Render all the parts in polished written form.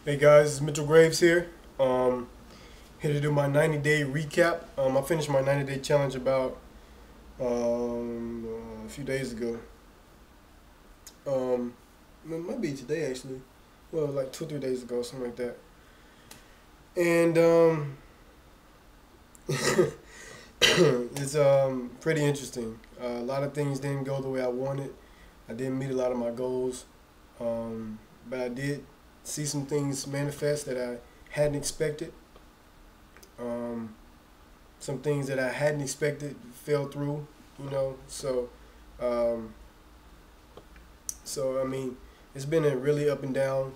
Hey guys, it's Mitchell Graves here. Here to do my 90-day recap. I finished my 90-day challenge about a few days ago. It might be today actually. Well, like 2 or 3 days ago, something like that. And it's pretty interesting. A lot of things didn't go the way I wanted. I didn't meet a lot of my goals, but I did see some things manifest that I hadn't expected. Um, some things that I hadn't expected fell through, you know. Um, so I mean, it's been a really up and down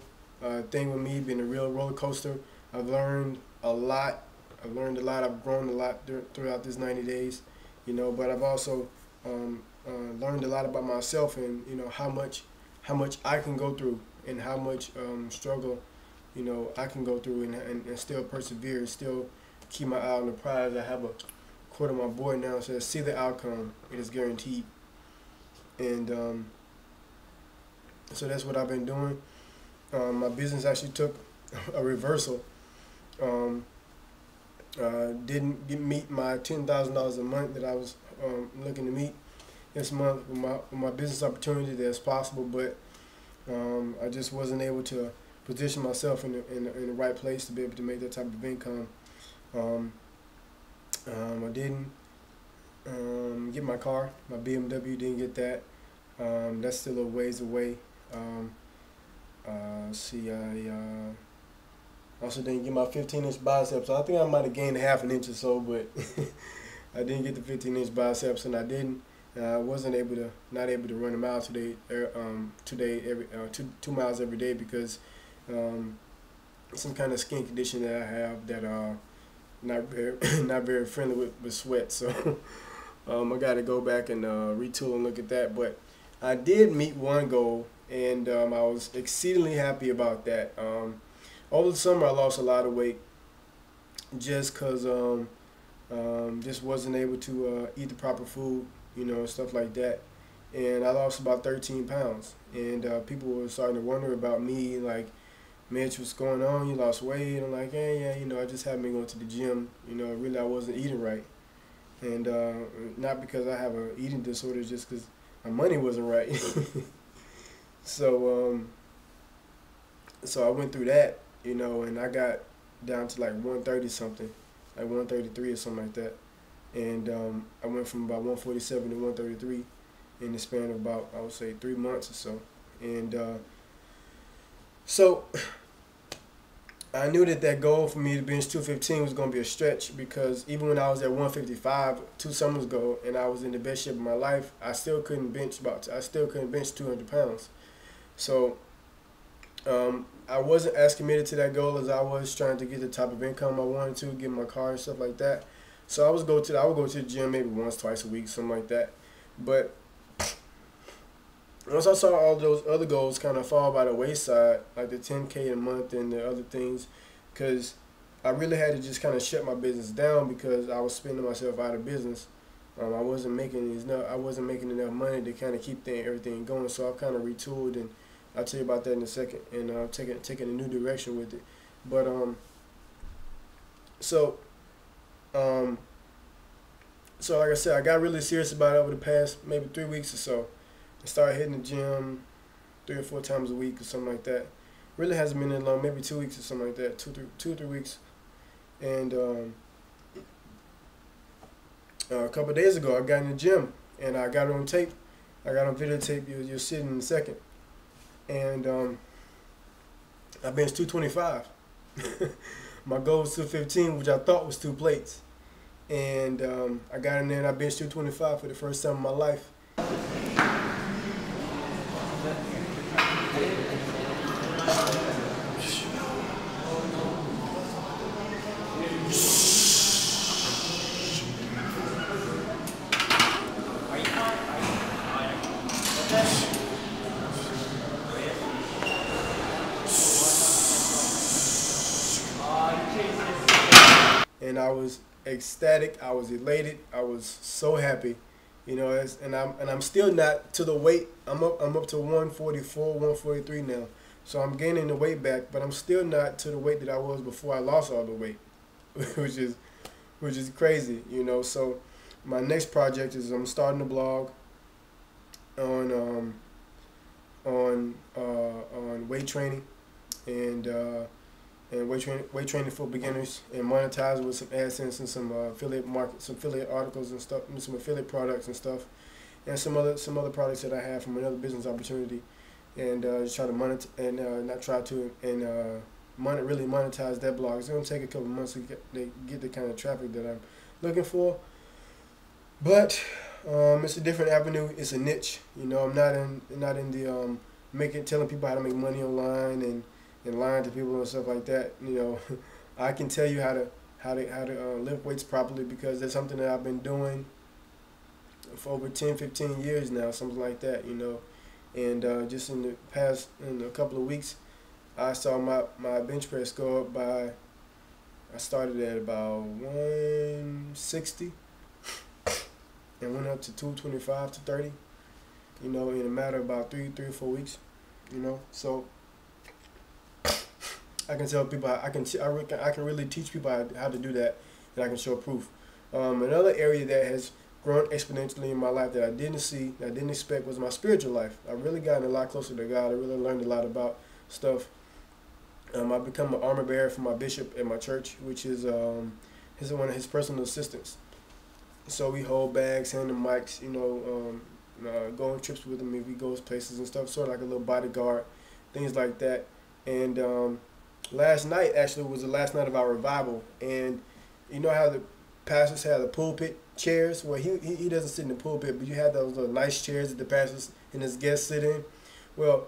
thing with me, been a real roller coaster. I've learned a lot. I've learned a lot. I've grown a lot throughout this 90 days, you know. But I've also learned a lot about myself and how much I can go through and how much struggle I can go through and still persevere, still keep my eye on the prize. I have a quote on my board now that says, "See the outcome; it is guaranteed." And so that's what I've been doing. My business actually took a reversal. Um, didn't meet my $10,000 a month that I was looking to meet this month with my business opportunity that's possible, but I just wasn't able to position myself in the right place to be able to make that type of income. Um, I didn't get my car, my BMW, didn't get that. That's still a ways away. Um, see, I also didn't get my 15-inch biceps. So I think I might have gained half an inch or so, but I didn't get the 15-inch biceps, and I didn't. I wasn't not able to run a mile today. Today every 2 miles every day because um, some kind of skin condition that I have that not very not very friendly with sweat. So I got to go back and retool and look at that. But I did meet one goal, and I was exceedingly happy about that. Over the summer, I lost a lot of weight just because just wasn't able to eat the proper food, stuff like that. And I lost about 13 pounds. And people were starting to wonder about me, like, Mitch, what's going on? You lost weight? I'm like, yeah, I just haven't been going to the gym. Really, I wasn't eating right. And not because I have an eating disorder, just because my money wasn't right. so, so I went through that, and I got down to like 130 something, like 133 or something like that. And I went from about 147 to 133 in the span of about, I would say, 3 months or so. And so I knew that goal for me to bench 215 was going to be a stretch because even when I was at 155 2 summers ago and I was in the best shape of my life, I still couldn't bench 200 pounds. So I wasn't as committed to that goal as I was trying to get the type of income I wanted to, get my car and stuff like that. So I would go to the gym maybe once, twice a week, something like that. But once I saw all those other goals kind of fall by the wayside, like the 10K a month and the other things, because I really had to just kind of shut my business down because I was spending myself out of business. I wasn't making enough money to kind of keep everything going. So I kind of retooled, and I'll tell you about that in a second. And taking a new direction with it. But so um, so like I said, I got really serious about it over the past maybe 3 weeks or so. I started hitting the gym 3 or 4 times a week or something like that. Really hasn't been that long, maybe 2 weeks or something like that, 2 or 3 weeks. And a couple of days ago, I got in the gym and I got it on tape. I got on videotape. You'll see it in a second. And I benched 225. My goal was 215, which I thought was 2 plates. And I got in there and I benched 225 for the first time in my life. And I was ecstatic. I was elated. I was so happy, and I'm still not to the weight. I'm up to 144, 143 now. So I'm gaining the weight back, but I'm still not to the weight that I was before I lost all the weight, which is crazy, you know. So my next project is I'm starting a blog on weight training and weight training for beginners, and monetize with some AdSense and some affiliate articles and stuff, and some affiliate products and stuff, and some other products that I have from another business opportunity, and just try to monetize and not try to and really monetize that blog. It's gonna take a couple months to get the kind of traffic that I'm looking for, but it's a different avenue. It's a niche, you know. I'm not in the telling people how to make money online and lying to people and stuff like that. You know, I can tell you how to lift weights properly, because that's something that I've been doing for over 10, 15 years now, something like that. You know, and just in a couple of weeks, I saw my bench press go up by. I started at about 160 and went up to 225 to 30. You know, in a matter of about three or 4 weeks. You know, so I can tell people I can really teach people how to do that, and I can show proof. Another area that has grown exponentially in my life that I didn't expect, was my spiritual life. I've really gotten a lot closer to God. I really learned a lot about stuff. I've become an armor bearer for my bishop at my church, which is one of his personal assistants. So we hold bags, hand him mics, you know, go on trips with him if he goes places and stuff, sort of like a little bodyguard, things like that. And last night actually was the last night of our revival, and you know how the pastors have the pulpit chairs? Well, he doesn't sit in the pulpit, but you have those little nice chairs that the pastors and his guests sit in. Well,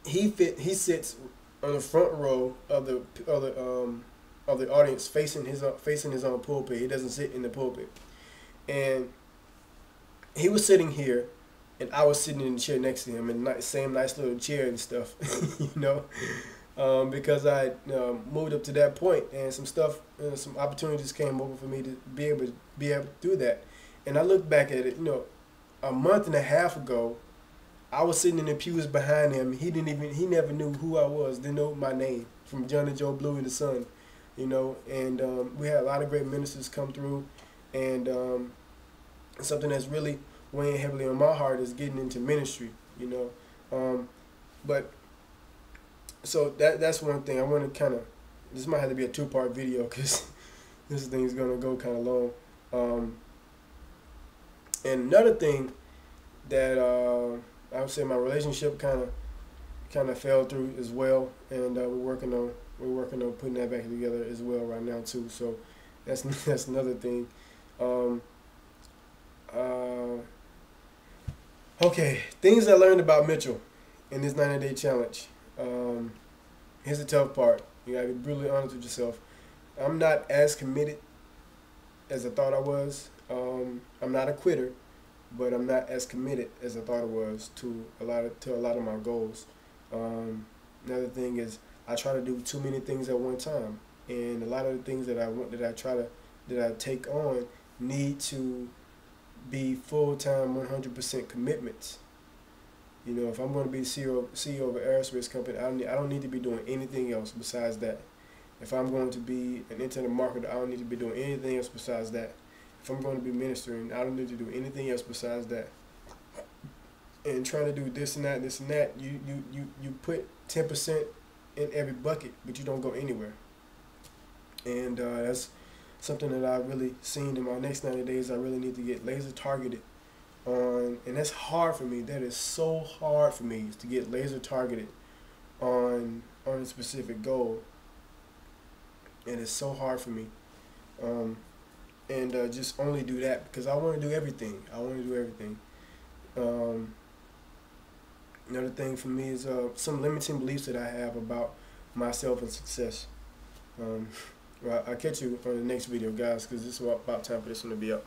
he sits on the front row of the audience, facing his own pulpit. He doesn't sit in the pulpit, and he was sitting here, and I was sitting in the chair next to him, in the same nice little chair and stuff, you know, because I moved up to that point, and some opportunities came over for me to be able to do that. And I look back at it, you know, a month and a half ago, I was sitting in the pews behind him. He never knew who I was, didn't know my name, from John and Joe Blue and the Sun, you know. And we had a lot of great ministers come through, and something that's really weighing heavily on my heart is getting into ministry, you know. But so that's one thing I want to kind of. This might have to be a 2-part video, because this thing's gonna go kind of long. And another thing that I would say my relationship kind of fell through as well, and we're working on putting that back together as well right now too. So that's another thing. Okay, things I learned about Mitchell in this 90-day challenge. Here's the tough part. You gotta be brutally honest with yourself. I'm not as committed as I thought I was. I'm not a quitter, but I'm not as committed as I thought I was to a lot of my goals. Another thing is I try to do too many things at one time, and a lot of the things that I take on need to be full-time 100% commitments. You know, if I'm going to be CEO of an aerospace company, I don't need to be doing anything else besides that. If I'm going to be an internet marketer, I don't need to be doing anything else besides that. If I'm going to be ministering, I don't need to do anything else besides that. And trying to do this and that, you put 10% in every bucket, but you don't go anywhere. And that's something that I've really seen in my next 90 days. I really need to get laser targeted on, and that's hard for me. That is so hard for me, is to get laser targeted on a specific goal. And it's so hard for me. And just only do that because I want to do everything. Another thing for me is some limiting beliefs that I have about myself and success. Well, I'll catch you on the next video, guys, because this is about time for this one to be up.